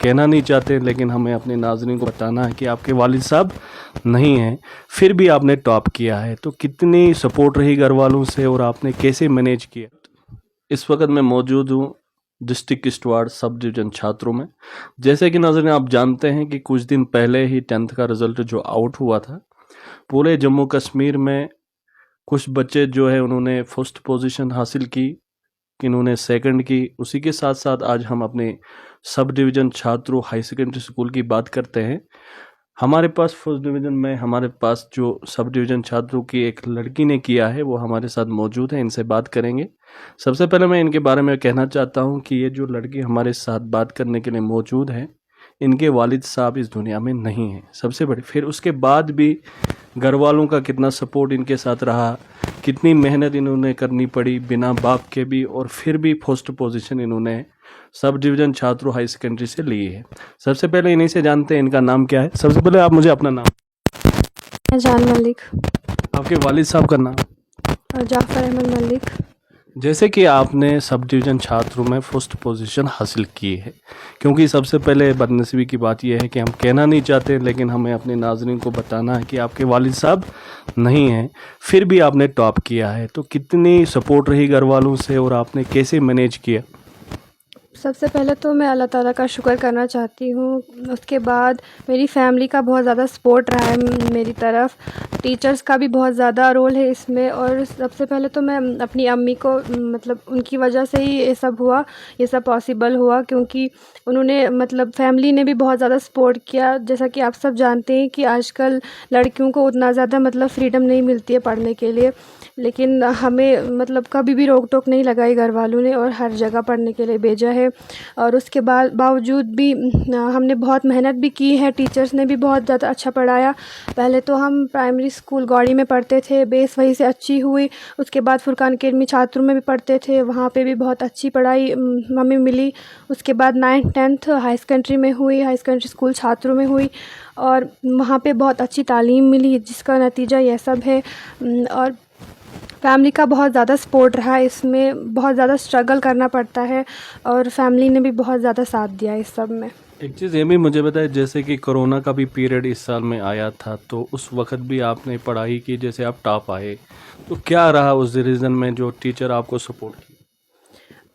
कहना नहीं चाहते, लेकिन हमें अपने नाज़रीन को बताना है कि आपके वालिद साहब नहीं हैं, फिर भी आपने टॉप किया है। तो कितनी सपोर्ट रही घर वालों से और आपने कैसे मैनेज किया? इस वक्त मैं मौजूद हूँ डिस्ट्रिक्ट किश्तवाड़ सब डिवीज़न छात्रों में। जैसे कि नाज़रीन आप जानते हैं कि कुछ दिन पहले ही 10th का रिज़ल्ट जो आउट हुआ था, पूरे जम्मू कश्मीर में कुछ बच्चे जो है उन्होंने फर्स्ट पोजीशन हासिल की, किन्होंने सेकंड की। उसी के साथ साथ आज हम अपने सब डिवीज़न छात्रों हाई सेकेंडरी स्कूल की बात करते हैं। हमारे पास फर्स्ट डिवीज़न में हमारे पास जो सब डिवीज़न छात्रों की एक लड़की ने किया है वो हमारे साथ मौजूद है, इनसे बात करेंगे। सबसे पहले मैं इनके बारे में कहना चाहता हूँ कि ये जो लड़की हमारे साथ बात करने के लिए मौजूद है, इनके वालिद साहब इस दुनिया में नहीं हैं, सबसे बड़ी। फिर उसके बाद भी घर वालों का कितना सपोर्ट इनके साथ रहा, कितनी मेहनत इन्होंने करनी पड़ी बिना बाप के भी, और फिर भी फर्स्ट पोजीशन इन्होंने सब डिवीज़न छात्रों हाई सेकेंडरी से ली है। सबसे पहले इन्हीं से जानते हैं इनका नाम क्या है। सबसे पहले आप मुझे अपना नाम। जान मलिक। आपके वालिद साहब का नाम? जाफ़र अहमद मलिक। जैसे कि आपने सब डिवीज़न छात्रों में फर्स्ट पोजीशन हासिल की है, क्योंकि सबसे पहले बदनसीबी की बात यह है कि हम कहना नहीं चाहते, लेकिन हमें अपने नाज़रीन को बताना है कि आपके वालिद साहब नहीं हैं, फिर भी आपने टॉप किया है। तो कितनी सपोर्ट रही घर वालों से और आपने कैसे मैनेज किया? सबसे पहले तो मैं अल्लाह ताला का शुक्र करना चाहती हूँ। उसके बाद मेरी फ़ैमिली का बहुत ज़्यादा सपोर्ट रहा है मेरी तरफ़। टीचर्स का भी बहुत ज़्यादा रोल है इसमें। और सबसे पहले तो मैं अपनी अम्मी को मतलब उनकी वजह से ही ये सब पॉसिबल हुआ, क्योंकि उन्होंने मतलब फ़ैमिली ने भी बहुत ज़्यादा सपोर्ट किया। जैसा कि आप सब जानते हैं कि आजकल लड़कियों को उतना ज़्यादा मतलब फ्रीडम नहीं मिलती है पढ़ने के लिए, लेकिन हमें मतलब कभी भी रोक टोक नहीं लगाई घर वालों ने, और हर जगह पढ़ने के लिए भेजा है। और उसके बावजूद भी हमने बहुत मेहनत भी की है। टीचर्स ने भी बहुत ज़्यादा अच्छा पढ़ाया। पहले तो हम प्राइमरी स्कूल गौड़ी में पढ़ते थे, बेस वहीं से अच्छी हुई। उसके बाद फुरकान अकेडमी छात्रों में भी पढ़ते थे, वहाँ पे भी बहुत अच्छी पढ़ाई हमें मिली। उसके बाद 9th 10th हाई सेकेंडरी में हुई, हाई सेकेंडरी स्कूल छात्रों में हुई, और वहाँ पे बहुत अच्छी तालीम मिली, जिसका नतीजा यह सब है। और फैमिली का बहुत ज़्यादा सपोर्ट रहा इसमें, बहुत ज़्यादा स्ट्रगल करना पड़ता है, और फैमिली ने भी बहुत ज़्यादा साथ दिया इस सब में। एक चीज़ ये भी मुझे बताए, जैसे कि कोरोना का भी पीरियड इस साल में आया था, तो उस वक्त भी आपने पढ़ाई की, जैसे आप टॉप आए, तो क्या रहा उस रीज़न में जो टीचर आपको सपोर्ट की?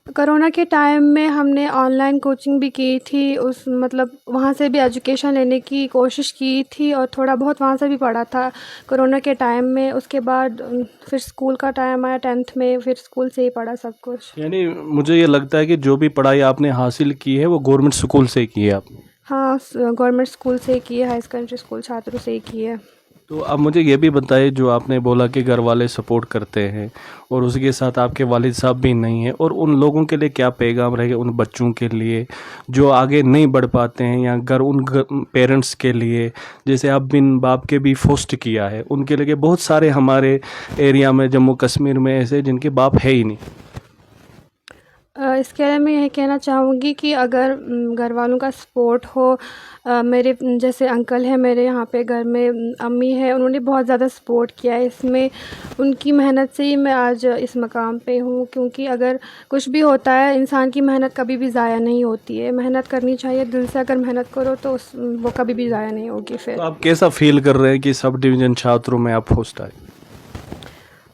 कोरोना के टाइम में हमने ऑनलाइन कोचिंग भी की थी, उस मतलब वहाँ से भी एजुकेशन लेने की कोशिश की थी, और थोड़ा बहुत वहाँ से भी पढ़ा था कोरोना के टाइम में। उसके बाद फिर स्कूल का टाइम आया 10th में, फिर स्कूल से ही पढ़ा सब कुछ। यानी मुझे ये लगता है कि जो भी पढ़ाई आपने हासिल की है वो गवर्नमेंट स्कूल से की है आपने? हाँ, गवर्नमेंट स्कूल से ही की है, हाई सेकेंडरी स्कूल छात्रों से ही की है। तो अब मुझे ये भी बताइए, जो आपने बोला कि घर वाले सपोर्ट करते हैं और उसके साथ आपके वालिद साहब भी नहीं हैं, और उन लोगों के लिए क्या पैगाम रहेगा, उन बच्चों के लिए जो आगे नहीं बढ़ पाते हैं, या उन पेरेंट्स के लिए, जैसे आप बिन बाप के भी फर्स्ट किया है, उनके लिए बहुत सारे हमारे एरिया में जम्मू कश्मीर में ऐसे जिनके बाप है ही नहीं। इसके लिए मैं यही कहना चाहूँगी कि अगर घर वालों का सपोर्ट हो, मेरे जैसे अंकल हैं मेरे यहाँ पे घर में, अम्मी है, उन्होंने बहुत ज़्यादा सपोर्ट किया है इसमें। उनकी मेहनत से ही मैं आज इस मकाम पे हूँ, क्योंकि अगर कुछ भी होता है, इंसान की मेहनत कभी भी ज़ाया नहीं होती है। मेहनत करनी चाहिए दिल से, अगर मेहनत करो तो वो कभी भी ज़ाया नहीं होगी। फिर तो आप कैसा फील कर रहे हैं कि सब डिवीज़न छात्रों में आप फर्स्ट आए?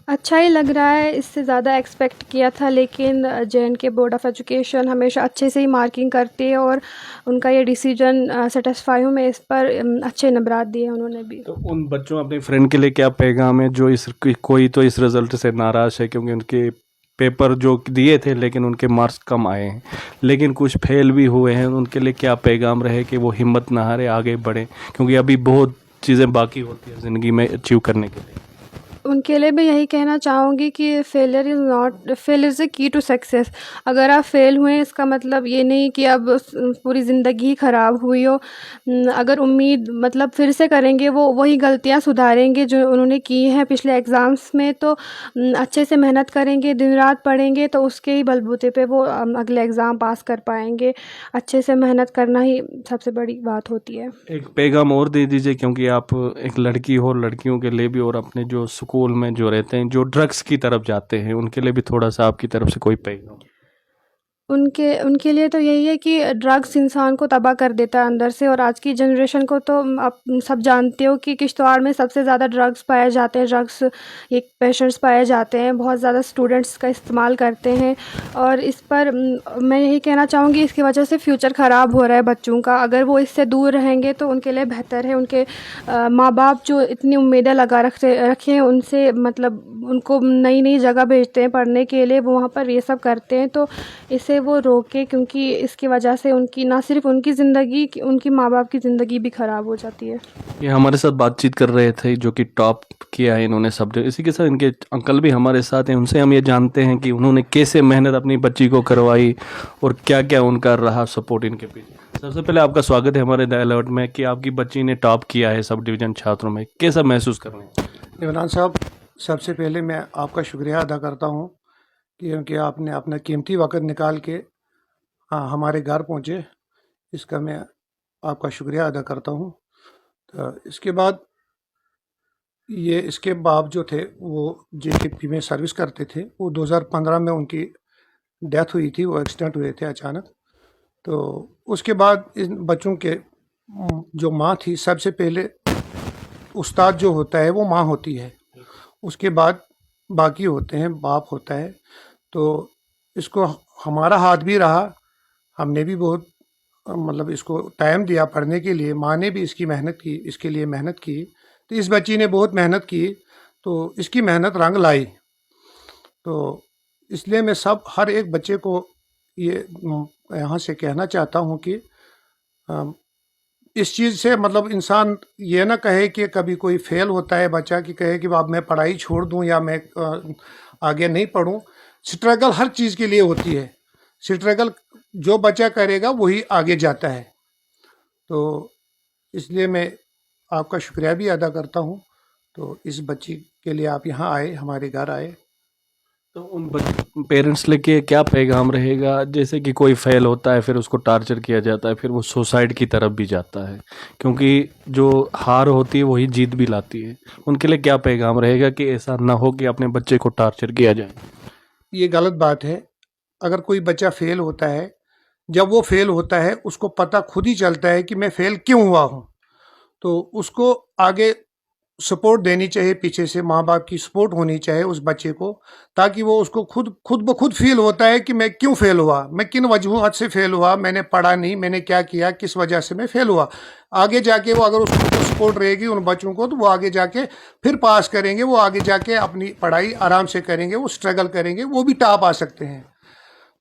अच्छा ही लग रहा है, इससे ज़्यादा एक्सपेक्ट किया था, लेकिन जे.एंड.के बोर्ड ऑफ़ एजुकेशन हमेशा अच्छे से ही मार्किंग करती है, और उनका ये डिसीजन सेटिस्फाई हूँ मैं इस पर। अच्छे नंबरात दिए उन्होंने भी। तो उन बच्चों अपने फ्रेंड के लिए क्या पैगाम है जो कोई तो इस रिज़ल्ट से नाराज़ है, क्योंकि उनके पेपर जो दिए थे लेकिन उनके मार्क्स कम आए हैं, लेकिन कुछ फेल भी हुए हैं, उनके लिए क्या पैगाम रहे कि वो हिम्मत ना हारे, आगे बढ़ें, क्योंकि अभी बहुत चीज़ें बाकी होती है ज़िंदगी में अचीव करने के लिए? उनके लिए भी यही कहना चाहूँगी कि fail is the key to success. अगर आप फेल हुए, इसका मतलब ये नहीं कि अब पूरी ज़िंदगी ही ख़राब हुई हो। अगर उम्मीद मतलब फिर से करेंगे, वो वही गलतियाँ सुधारेंगे जो उन्होंने की हैं पिछले एग्ज़ाम्स में, तो अच्छे से मेहनत करेंगे, दिन रात पढ़ेंगे, तो उसके ही बलबूते पे वो अगले एग्ज़ाम पास कर पाएंगे। अच्छे से मेहनत करना ही सबसे बड़ी बात होती है। एक पैगाम और दे दीजिए, क्योंकि आप एक लड़की हो, लड़कियों के लिए भी, और अपने जो स्कूल में जो रहते हैं, जो ड्रग्स की तरफ जाते हैं, उनके लिए भी थोड़ा सा आपकी तरफ से कोई पैगाम? उनके उनके लिए तो यही है कि ड्रग्स इंसान को तबाह कर देता है अंदर से। और आज की जनरेशन को तो आप सब जानते हो कि किश्तवाड़ में सबसे ज़्यादा ड्रग्स पाए जाते हैं, ड्रग्स ये पेशेंट्स पाए जाते हैं, बहुत ज़्यादा स्टूडेंट्स का इस्तेमाल करते हैं। और इस पर मैं यही कहना चाहूँगी, इसकी वजह से फ्यूचर ख़राब हो रहा है बच्चों का। अगर वो इससे दूर रहेंगे तो उनके लिए बेहतर है। उनके माँ बाप जो इतनी उम्मीदें लगा रखे हैं उनसे, मतलब उनको नई नई जगह भेजते हैं पढ़ने के लिए, वो वहाँ पर ये सब करते हैं। तो इसे वो रोके, क्योंकि इसकी वजह से उनकी ना सिर्फ उनकी ज़िंदगी, उनकी माँ बाप की ज़िंदगी भी ख़राब हो जाती है। ये हमारे साथ बातचीत कर रहे थे जो कि टॉप किया है इन्होंने सब। इसी के साथ इनके अंकल भी हमारे साथ हैं, उनसे हम ये जानते हैं कि उन्होंने कैसे मेहनत अपनी बच्ची को करवाई और क्या क्या उनका रहा सपोर्ट इनके पीछे। सबसे पहले आपका स्वागत है हमारे द अलर्ट में कि आपकी बच्ची ने टॉप किया है सब डिवीज़न छात्रों में, कैसा महसूस कर रहे हैं? इमरान साहब, सबसे पहले मैं आपका शुक्रिया अदा करता हूँ क्योंकि आपने अपना कीमती वक़्त निकाल के हमारे घर पहुँचे, इसका मैं आपका शुक्रिया अदा करता हूँ। तो इसके बाद इसके बाप जो थे वो JKP में सर्विस करते थे। वो 2015 में उनकी डेथ हुई थी, वो एक्सीडेंट हुए थे अचानक। तो उसके बाद इन बच्चों के जो माँ थी, सबसे पहले उस्ताद जो होता है वो माँ होती है, उसके बाद बाकी होते हैं, बाप होता है। तो इसको हमारा हाथ भी रहा, हमने भी बहुत मतलब इसको टाइम दिया पढ़ने के लिए, माँ ने भी इसकी मेहनत की, इसके लिए मेहनत की। तो इस बच्ची ने बहुत मेहनत की, तो इसकी मेहनत रंग लाई। तो इसलिए मैं हर एक बच्चे को ये यहाँ से कहना चाहता हूँ कि इस चीज़ से मतलब इंसान ये ना कहे कि कभी कोई फेल होता है बच्चा कि कहे कि अब मैं पढ़ाई छोड़ दूँ या मैं आगे नहीं पढ़ूँ। स्ट्रगल हर चीज़ के लिए होती है, स्ट्रगल जो बच्चा करेगा वही आगे जाता है। तो इसलिए मैं आपका शुक्रिया भी अदा करता हूँ। तो इस बच्ची के लिए आप यहाँ आए, हमारे घर आए। तो उन पेरेंट्स लेके क्या पैगाम रहेगा, जैसे कि कोई फेल होता है फिर उसको टार्चर किया जाता है, फिर वो सुसाइड की तरफ भी जाता है, क्योंकि जो हार होती है वही जीत भी लाती है। उनके लिए क्या पैगाम रहेगा कि ऐसा ना हो कि अपने बच्चे को टार्चर किया जाए? ये गलत बात है। अगर कोई बच्चा फेल होता है, जब वो फेल होता है उसको पता खुद ही चलता है कि मैं फेल क्यों हुआ हूँ। तो उसको आगे सपोर्ट देनी चाहिए, पीछे से माँ बाप की सपोर्ट होनी चाहिए उस बच्चे को, ताकि वो उसको खुद ब खुद फील होता है कि मैं क्यों फेल हुआ, मैं किन वजूहत से फेल हुआ, मैंने पढ़ा नहीं, मैंने क्या किया, किस वजह से मैं फेल हुआ। आगे जाके वो अगर उसको सपोर्ट रहेगी उन बच्चों को, तो वो आगे जाके फिर पास करेंगे, वो आगे जाके अपनी पढ़ाई आराम से करेंगे, वो स्ट्रगल करेंगे, वो भी टॉप आ सकते हैं।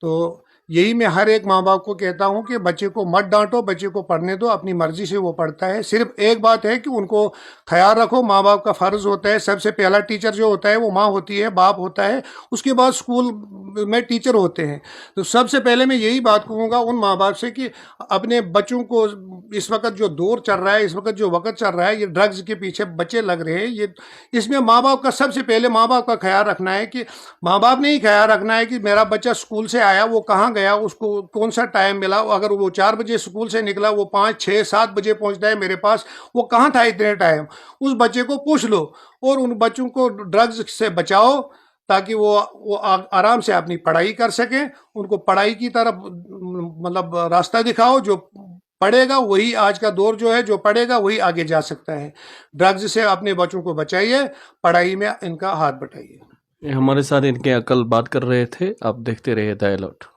तो यही मैं हर एक माँ बाप को कहता हूँ कि बच्चे को मत डांटो, बच्चे को पढ़ने दो, अपनी मर्जी से वो पढ़ता है। सिर्फ एक बात है कि उनको ख्याल रखो, माँ बाप का फ़र्ज़ होता है, सबसे पहला टीचर जो होता है वो माँ होती है, बाप होता है, उसके बाद स्कूल में टीचर होते हैं। तो सबसे पहले मैं यही बात कहूँगा उन माँ बाप से कि अपने बच्चों को, इस वक्त जो दौर चल रहा है, इस वक्त जो वक्त चल रहा है, ये ड्रग्स के पीछे बच्चे लग रहे हैं, ये इसमें माँ बाप का सबसे पहले माँ बाप का ख्याल रखना है कि माँ बाप ने ही ख्याल रखना है कि मेरा बच्चा स्कूल से आया, वो कहाँ गया, उसको कौन सा टाइम मिला। अगर वो 4 बजे स्कूल से निकला, वो 5, 6, 7 बजे पहुँचता है मेरे पास, वो कहाँ था इतने टाइम, उस बच्चे को पूछ लो। और उन बच्चों को ड्रग्स से बचाओ, ताकि वो आराम से अपनी पढ़ाई कर सकें। उनको पढ़ाई की तरफ मतलब रास्ता दिखाओ, जो पढ़ेगा वही, आज का दौर जो है, जो पढ़ेगा वही आगे जा सकता है। ड्रग्स से अपने बच्चों को बचाइए, पढ़ाई में इनका हाथ बटाइए। हमारे साथ इनके अंकल बात कर रहे थे, आप देखते रहिए द अलर्ट।